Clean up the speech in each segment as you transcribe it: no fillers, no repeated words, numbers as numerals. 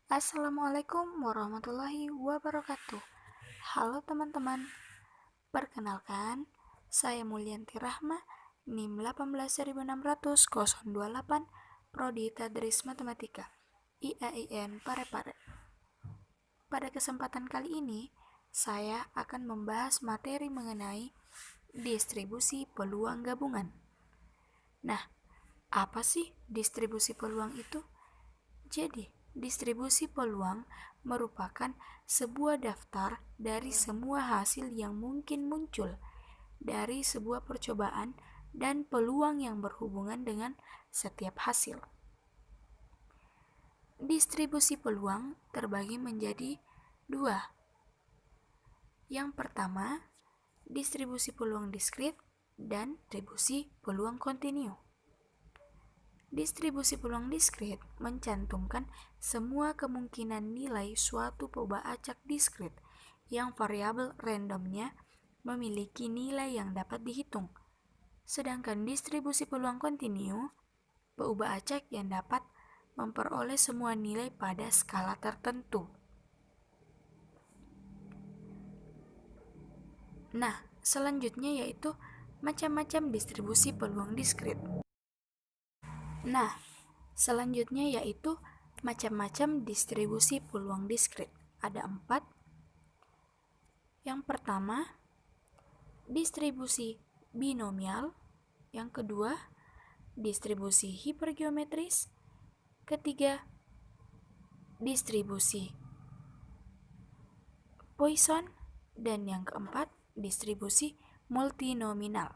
Assalamualaikum warahmatullahi wabarakatuh. Halo teman-teman, perkenalkan saya Mulyanti Rahma, NIM 18600-028, Prodi Tadris Matematika, IAIN Parepare. Pada kesempatan kali ini, saya akan membahas materi mengenai distribusi peluang gabungan. Nah, apa sih distribusi peluang itu? Jadi, distribusi peluang merupakan sebuah daftar dari semua hasil yang mungkin muncul dari sebuah percobaan dan peluang yang berhubungan dengan setiap hasil. Distribusi peluang terbagi menjadi dua. Yang pertama, distribusi peluang diskrit dan distribusi peluang kontinu. Distribusi peluang diskrit mencantumkan semua kemungkinan nilai suatu perubahan acak diskrit yang variabel randomnya memiliki nilai yang dapat dihitung. Sedangkan distribusi peluang kontinu, perubahan acak yang dapat memperoleh semua nilai pada skala tertentu. Nah, selanjutnya yaitu macam-macam distribusi peluang diskrit. Nah, selanjutnya yaitu macam-macam distribusi peluang diskrit. Ada 4. Yang pertama, distribusi binomial. Yang kedua, distribusi hipergeometris. Ketiga, distribusi Poisson. Dan yang keempat, distribusi multinominal.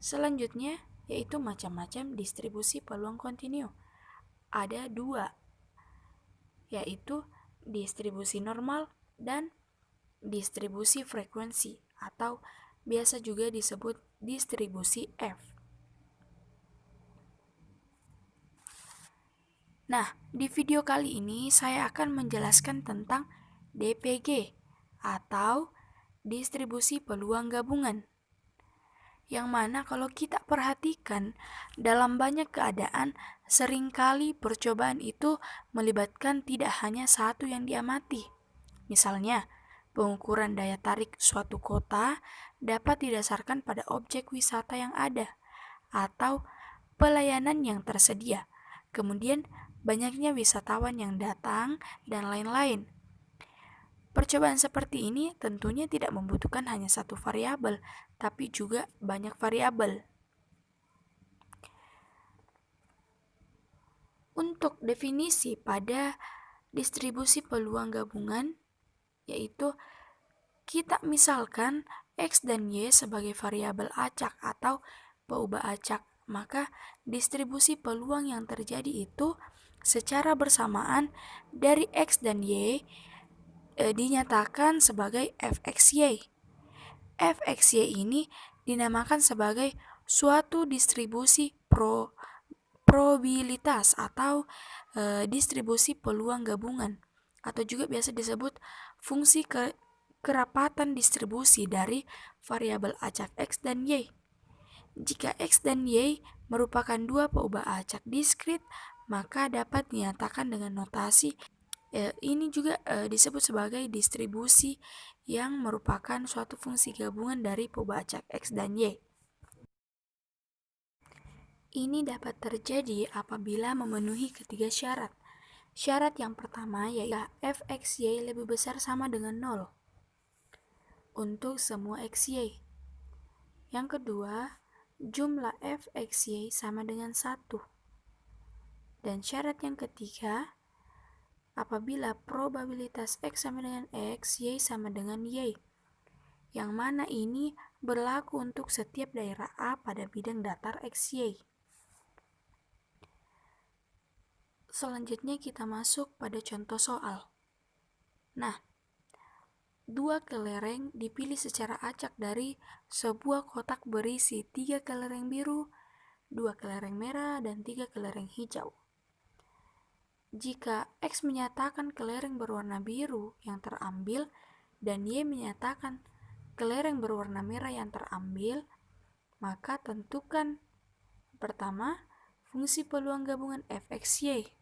Selanjutnya yaitu macam-macam distribusi peluang kontinu. Ada 2, yaitu distribusi normal dan distribusi frekuensi atau biasa juga disebut distribusi F. Nah, di video kali ini saya akan menjelaskan tentang DPG atau distribusi peluang gabungan. Yang mana kalau kita perhatikan dalam banyak keadaan seringkali percobaan itu melibatkan tidak hanya satu yang diamati. Misalnya, pengukuran daya tarik suatu kota dapat didasarkan pada objek wisata yang ada atau pelayanan yang tersedia. Kemudian banyaknya wisatawan yang datang dan lain-lain. Percobaan seperti ini tentunya tidak membutuhkan hanya satu variabel, tapi juga banyak variabel. Untuk definisi pada distribusi peluang gabungan, yaitu kita misalkan X dan Y sebagai variabel acak atau perubahan acak, maka distribusi peluang yang terjadi itu secara bersamaan dari X dan Y dinyatakan sebagai fxy. Fxy ini dinamakan sebagai suatu distribusi probabilitas atau distribusi peluang gabungan, atau juga biasa disebut fungsi kerapatan distribusi dari variabel acak X dan Y. Jika X dan Y merupakan dua perubahan acak diskrit, maka dapat dinyatakan dengan notasi ini juga disebut sebagai distribusi yang merupakan suatu fungsi gabungan dari perubahan acak X dan Y. Ini dapat terjadi apabila memenuhi ketiga syarat. Syarat yang pertama yaitu fxy lebih besar sama dengan 0 untuk semua xy. Yang kedua, jumlah fxy sama dengan 1. Dan syarat yang ketiga, apabila probabilitas X sama dengan X, Y sama dengan Y, yang mana ini berlaku untuk setiap daerah A pada bidang datar XY. Selanjutnya kita masuk pada contoh soal. Nah, 2 kelereng dipilih secara acak dari sebuah kotak berisi 3 kelereng biru, 2 kelereng merah, dan 3 kelereng hijau. Jika X menyatakan kelereng berwarna biru yang terambil dan Y menyatakan kelereng berwarna merah yang terambil, maka tentukan pertama fungsi peluang gabungan fxy.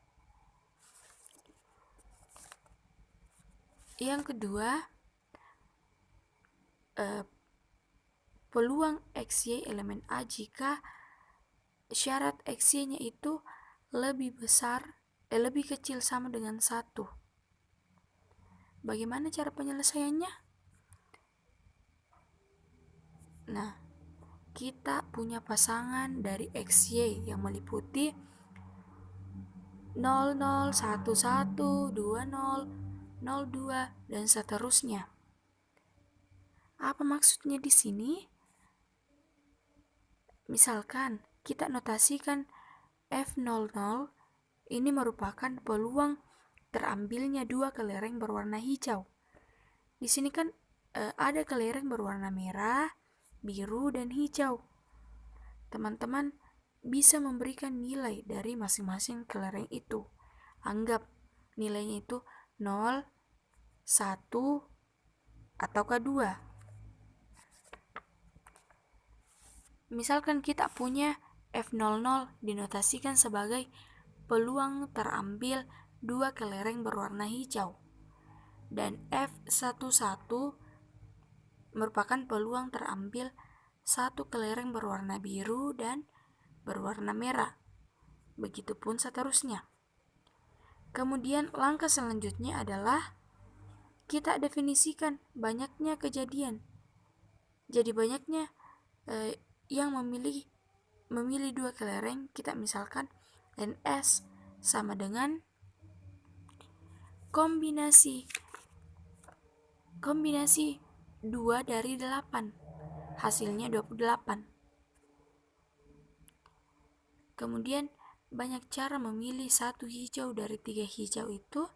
Yang kedua, peluang XY elemen A jika syarat XY-nya itu lebih kecil sama dengan 1. Bagaimana cara penyelesaiannya? Nah, kita punya pasangan dari XY yang meliputi 00, 11, 20, 02, dan seterusnya. Apa maksudnya di sini? Misalkan kita notasikan F00 ini merupakan peluang terambilnya dua kelereng berwarna hijau. Di sini kan ada kelereng berwarna merah, biru, dan hijau. Teman-teman bisa memberikan nilai dari masing-masing kelereng itu. Anggap nilainya itu 0, 1, ataukah 2. Misalkan kita punya F00 dinotasikan sebagai peluang terambil dua kelereng berwarna hijau, dan F11 merupakan peluang terambil satu kelereng berwarna biru dan berwarna merah. Begitupun seterusnya. Kemudian langkah selanjutnya adalah kita definisikan banyaknya kejadian. Jadi banyaknya yang memilih dua kelereng, kita misalkan NS sama dengan kombinasi 2 dari 8, hasilnya 28. Kemudian banyak cara memilih satu hijau dari 3 hijau itu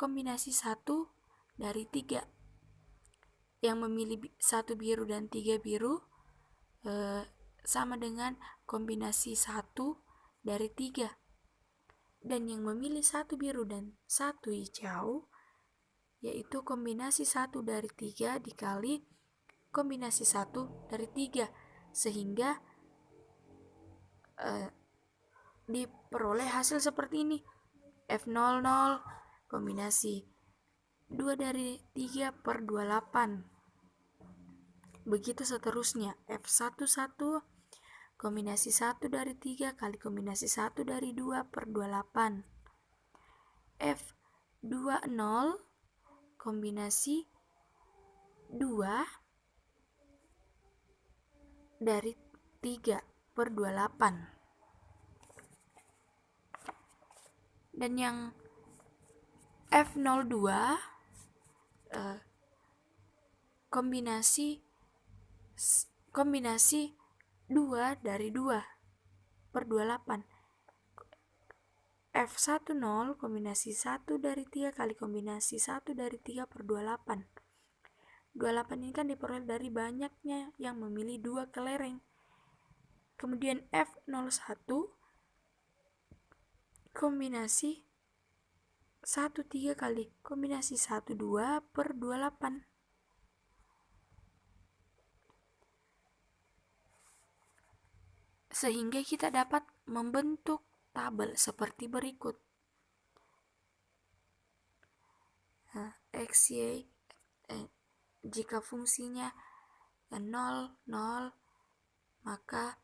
kombinasi 1 dari 3. Yang memilih satu biru dan 3 biru sama dengan kombinasi 1 dari 3. Dan yang memilih satu biru dan satu hijau yaitu kombinasi 1 dari 3 dikali kombinasi 1 dari 3, sehingga diperoleh hasil seperti ini. F00 kombinasi 2 dari 3 per 28. Begitu seterusnya. F11 kombinasi 1 dari 3 kali kombinasi 1 dari 2 per 28. F20 kombinasi 2 dari 3 per 28. Dan yang F02 kombinasi 2 dari 2 per 28. F10 kombinasi 1 dari 3 kali kombinasi 1 dari 3 per 28. 28 ini kan diperoleh dari banyaknya yang memilih dua kelereng. Kemudian F01 kombinasi 1 3 kali kombinasi 1 2 per 28. Sehingga kita dapat membentuk tabel seperti berikut. XY jika fungsinya 0, 0, maka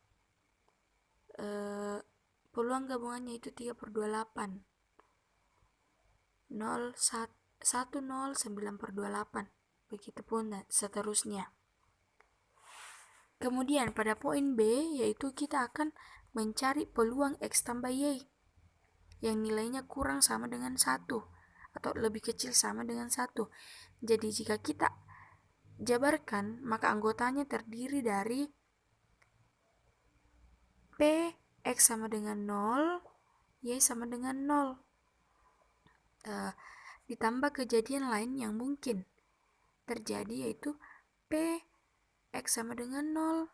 peluang gabungannya itu 3 per 28. 0, 1, 0, 9 per 28. Begitupun dan seterusnya. Kemudian pada poin B, yaitu kita akan mencari peluang X tambah Y yang nilainya kurang sama dengan 1 atau lebih kecil sama dengan 1. Jadi jika kita jabarkan, maka anggotanya terdiri dari P X sama dengan 0, Y sama dengan 0. Ditambah kejadian lain yang mungkin terjadi, yaitu P X sama dengan 0,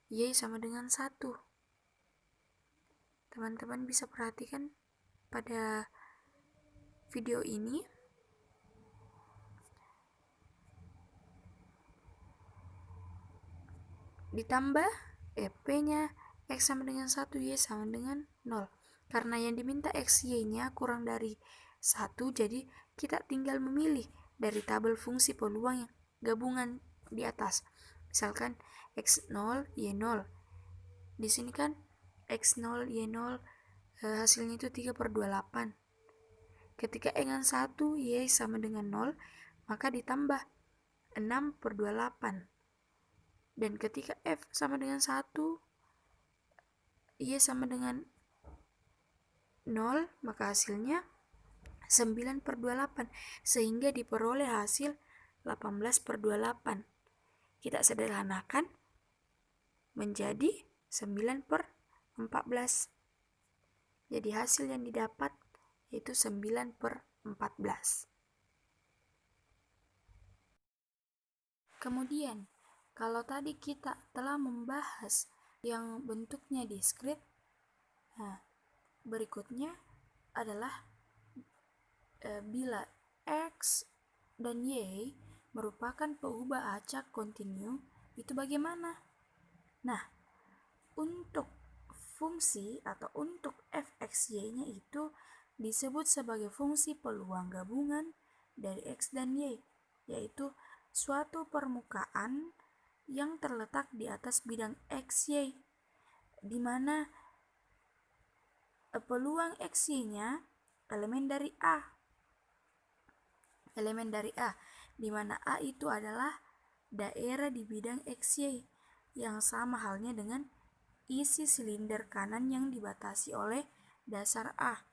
Y sama dengan 1. Teman-teman bisa perhatikan pada video ini. Ditambah P-nya X sama dengan 1, Y sama dengan 0. Karena yang diminta XY-nya kurang dari 1, jadi kita tinggal memilih dari tabel fungsi peluang yang gabungan di atas. Misalkan X0, Y0. Di sini kan X0, Y0 hasilnya itu 3/28. Ketika dengan 1, Y sama dengan 0, maka ditambah 6/28. Dan ketika F sama dengan 1, Y sama dengan 0, maka hasilnya 9/28, sehingga diperoleh hasil 18/28. Kita sederhanakan menjadi 9/14. Jadi hasil yang didapat yaitu 9/14. Kemudian, kalau tadi kita telah membahas yang bentuknya diskrit, berikutnya adalah bila X dan Y merupakan pengubah acak kontinu, itu bagaimana? Nah, untuk fungsi atau untuk fxy-nya itu disebut sebagai fungsi peluang gabungan dari X dan Y, yaitu suatu permukaan yang terletak di atas bidang XY, di mana peluang XY-nya elemen dari A, di mana A itu adalah daerah di bidang XY yang sama halnya dengan isi silinder kanan yang dibatasi oleh dasar A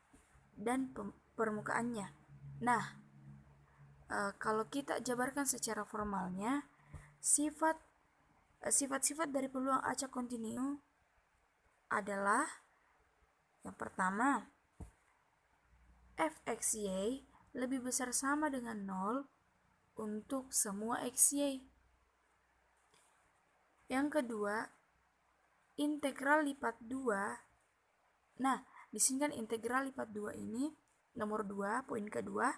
dan permukaannya. Nah, kalau kita jabarkan secara formalnya, sifat-sifat dari peluang acak kontinu adalah yang pertama, fxy lebih besar sama dengan 0 untuk semua xy. Yang kedua, integral lipat 2. Nah, di sini kan integral lipat 2 ini nomor 2, poin kedua.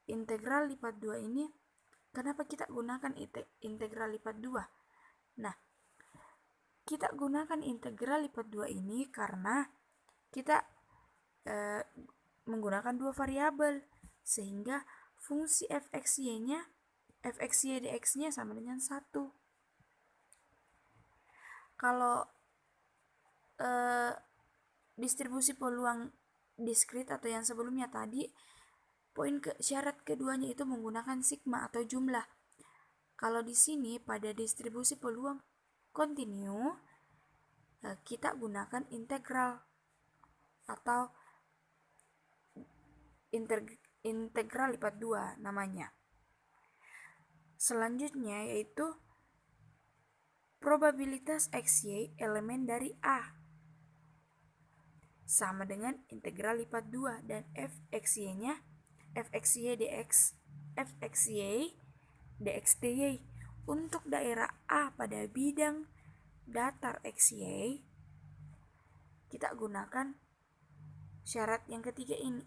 Integral lipat 2 ini kenapa kita gunakan integral lipat 2? Nah, kita gunakan integral lipat 2 ini karena kita menggunakan dua variabel, sehingga fungsi fxy dx-nya sama dengan 1. Kalau distribusi peluang diskrit atau yang sebelumnya tadi, syarat keduanya itu menggunakan sigma atau jumlah. Kalau di sini pada distribusi peluang kontinu, kita gunakan integral atau integral lipat 2 namanya. Selanjutnya yaitu probabilitas XY elemen dari A sama dengan integral lipat 2, dan fxy-nya fxy dx dy. Untuk daerah A pada bidang datar xy, kita gunakan syarat yang ketiga ini,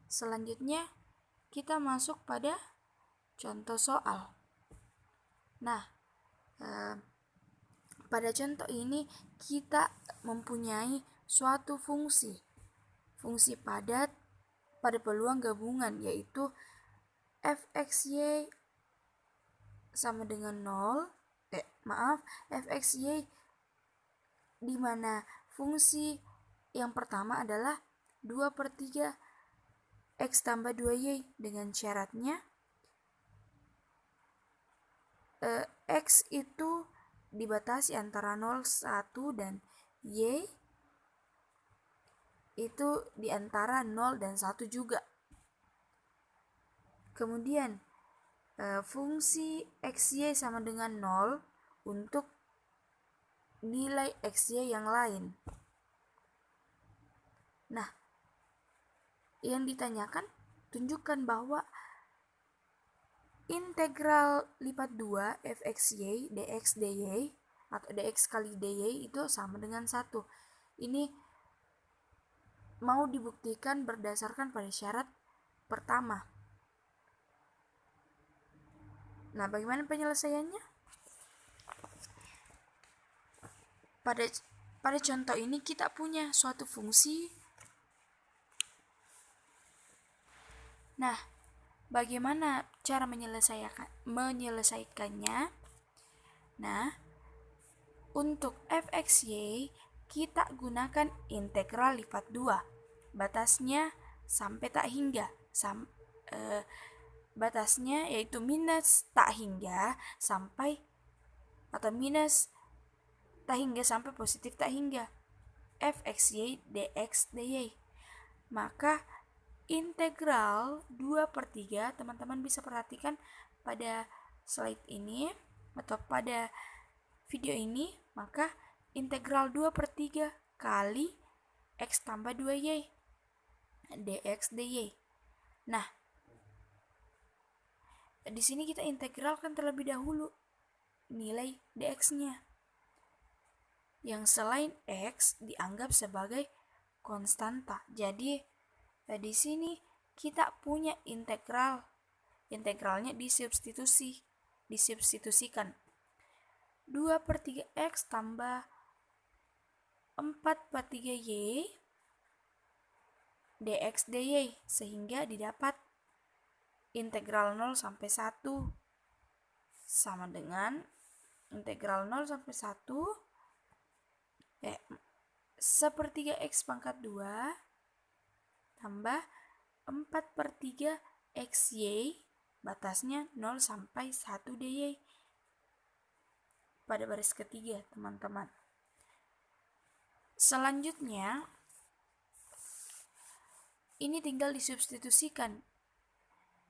Selanjutnya kita masuk pada contoh soal. Nah, pada contoh ini kita mempunyai suatu fungsi padat pada peluang gabungan, yaitu fxy sama dengan 0, fxy di mana fungsi yang pertama adalah 2/3 X tambah 2Y dengan syaratnya X itu dibatasi antara 0, 1 dan Y itu di antara 0 dan 1 juga. Kemudian fungsi XY sama dengan 0 untuk nilai XY yang lain. Nah, yang ditanyakan, tunjukkan bahwa integral lipat 2 fxy dx dy atau dx kali dy itu sama dengan 1. Ini mau dibuktikan berdasarkan pada syarat pertama. Nah, bagaimana penyelesaiannya? Pada contoh ini kita punya suatu fungsi Nah, bagaimana cara menyelesaikannya? Nah, untuk fxy kita gunakan integral lipat 2. Batasnya sampai tak hingga. Batasnya yaitu minus tak hingga sampai atau minus tak hingga sampai positif tak hingga. fxy dx dy. Maka integral 2/3, teman-teman bisa perhatikan pada slide ini atau pada video ini, maka integral 2/3 kali x tambah 2y dx dy. Nah, di sini kita integralkan terlebih dahulu nilai dx-nya. Yang selain x dianggap sebagai konstanta. Jadi di sini kita punya integralnya disubstitusikan 2/3 x tambah 4/3 y dx dy, sehingga didapat integral 0 sampai 1 sama dengan integral 0 sampai 1 1/3 x pangkat 2 tambah 4/3 xy, batasnya 0 sampai 1 dy pada baris ketiga, teman-teman. Selanjutnya, ini tinggal disubstitusikan.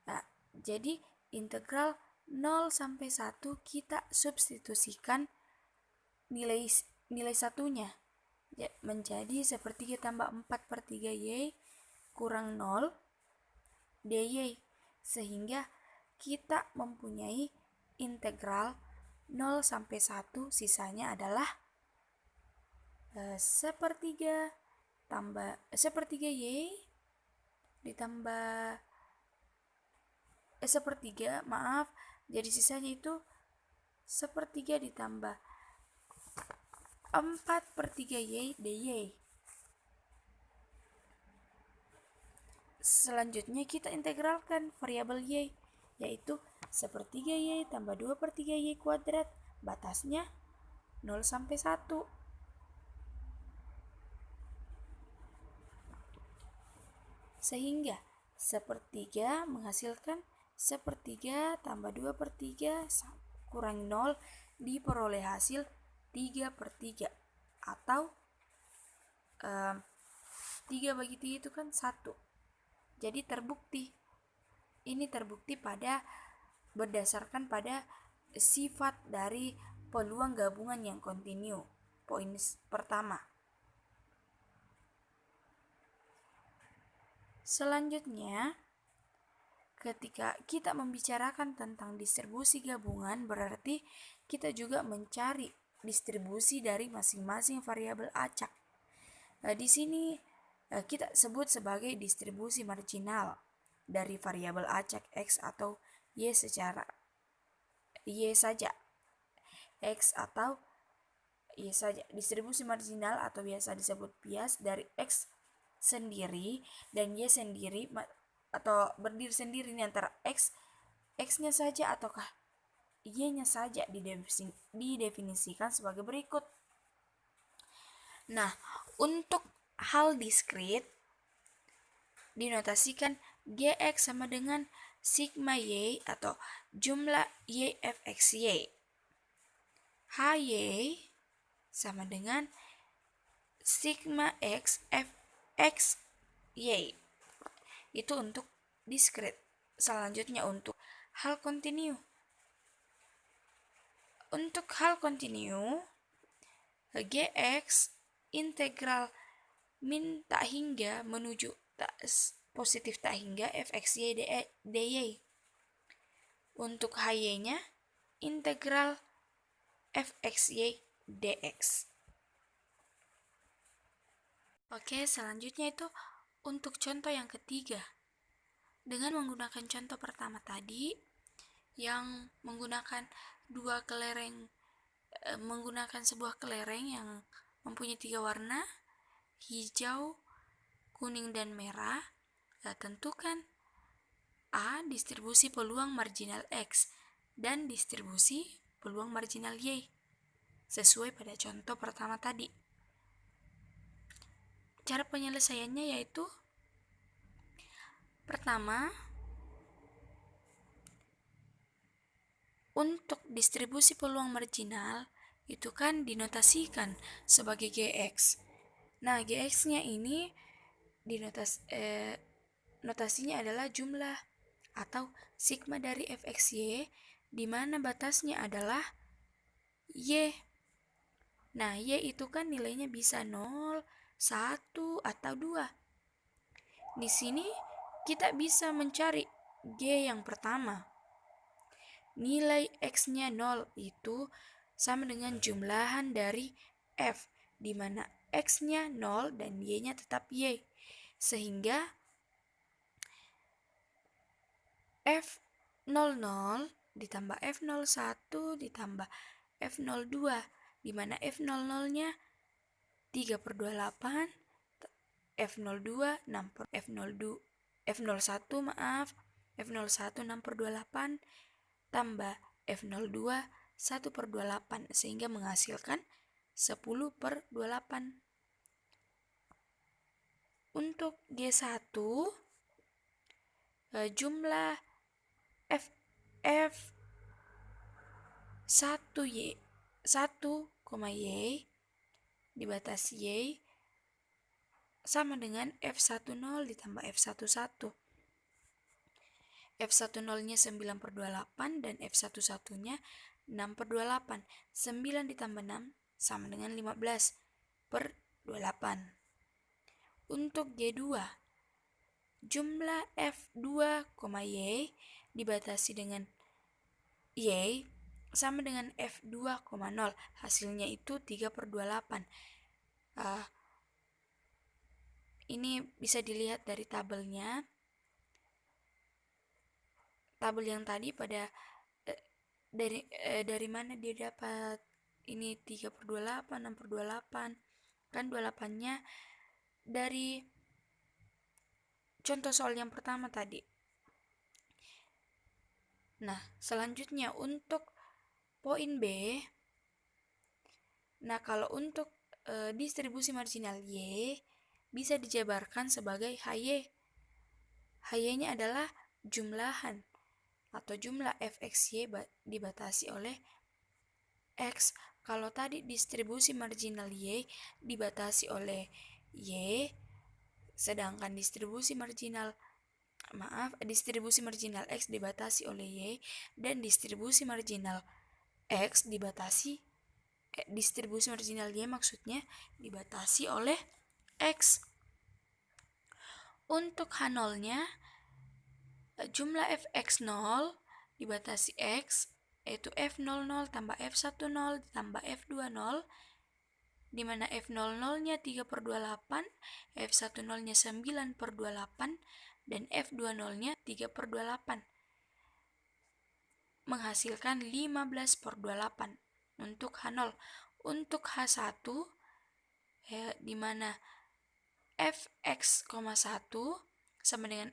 Nah, jadi integral 0 sampai 1 kita substitusikan nilai satunya menjadi 1/3 tambah 4/3 y kurang 0 dy, sehingga kita mempunyai integral 0 sampai 1, sisanya adalah 1/3 tambah 1/3 y ditambah 1/3, maaf, jadi sisanya itu 1/3 ditambah 4/3 y dy. Selanjutnya kita integralkan variabel y, yaitu 1/3 y tambah 2/3 y kuadrat, batasnya 0 sampai 1. Sehingga 1/3 menghasilkan 1/3 tambah 2/3 kurang 0, diperoleh hasil 3/3 atau 3 bagi 3 itu kan 1. Jadi ini terbukti berdasarkan pada sifat dari peluang gabungan yang kontinu. Poin pertama. Selanjutnya, ketika kita membicarakan tentang distribusi gabungan, berarti kita juga mencari distribusi dari masing-masing variabel acak. Di sini kita sebut sebagai distribusi marginal dari variabel acak x atau y saja. X atau y saja. Distribusi marginal atau biasa disebut bias dari x sendiri dan y sendiri atau berdiri sendiri ini antara x-nya saja ataukah y-nya saja didefinisikan sebagai berikut. Nah, untuk hal diskrit dinotasikan gx sama dengan sigma y atau jumlah y fxy. Hy sama dengan sigma x fxy. Itu untuk diskrit. Selanjutnya untuk hal kontinu. Untuk hal kontinu, gx integral min tak hingga menuju positif tak hingga fxy dy. Untuk hy-nya integral fxy dx. Oke, selanjutnya itu untuk contoh yang ketiga. Dengan menggunakan contoh pertama tadi yang menggunakan sebuah kelereng yang mempunyai 3 warna, hijau, kuning, dan merah. Tentukan A. Distribusi peluang marginal X dan distribusi peluang marginal Y sesuai pada contoh pertama tadi. Cara penyelesaiannya yaitu pertama, untuk distribusi peluang marginal itu kan dinotasikan sebagai Gx. Nah, Gx-nya ini notasinya adalah jumlah atau sigma dari fxy, di mana batasnya adalah y. Nah, y itu kan nilainya bisa 0, 1, atau 2. Di sini kita bisa mencari g yang pertama. Nilai x-nya 0 itu sama dengan jumlahan dari f, di mana x-nya 0 dan y-nya tetap y. Sehingga F00 ditambah F01 ditambah F02, di mana F00-nya 3/28, F02 F01 6/28 tambah F02 1/28, sehingga menghasilkan 10/28. Untuk G1 jumlah F 1y dibatasi y sama dengan F10 ditambah F11. F10-nya 9/28 dan F11-nya 6/28. 9 ditambah 6 sama dengan 15/28. Untuk G2, jumlah F2, dibatasi dengan Y sama dengan F2, hasilnya itu 3/28. Ini bisa dilihat dari tabelnya. Tabel yang tadi pada dari mana dia dapat ini 3/28, 6/28. Kan 28-nya dari contoh soal yang pertama tadi. Nah, selanjutnya untuk poin B. Nah, kalau untuk distribusi marginal Y bisa dijabarkan sebagai HY. HY-nya adalah jumlahan atau jumlah fxy dibatasi oleh X. Kalau tadi distribusi marginal Y dibatasi oleh Y, sedangkan distribusi marginal X dibatasi oleh Y, dan distribusi marginal Y maksudnya dibatasi oleh X. Untuk H0-nya jumlah fx0 dibatasi X, yaitu F00 tambah F10 tambah F20, di mana F00-nya 3/28, F10-nya 9/28, dan F20-nya 3/28, menghasilkan 15/28 untuk H0. Untuk H1, di mana Fx, 1 sama dengan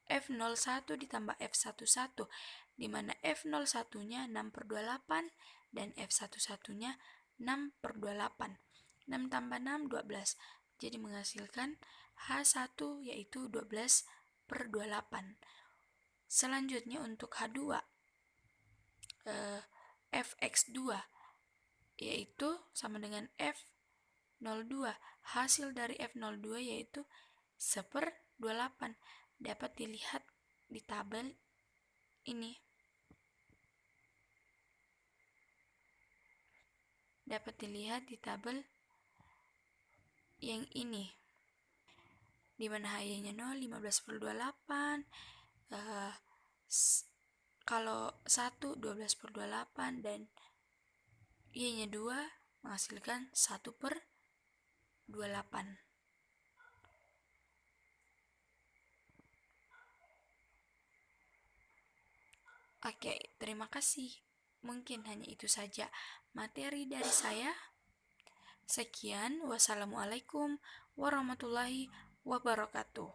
F01 ditambah F11, di mana F01-nya 6/28 dan F11-nya 6/28. 6 tambah 6, 12. Jadi menghasilkan H1 yaitu 12/28. Selanjutnya untuk H2, Fx2 yaitu sama dengan F02. Hasil dari F02 yaitu 1/28. Dapat dilihat di tabel ini. Dapat dilihat di tabel yang ini, di mana HY-nya 0, 15/28, kalau 1, 12/28, dan Y-nya 2 menghasilkan 1/28. Oke, terima kasih. Mungkin hanya itu saja materi dari saya. Sekian, wassalamualaikum warahmatullahi wabarakatuh.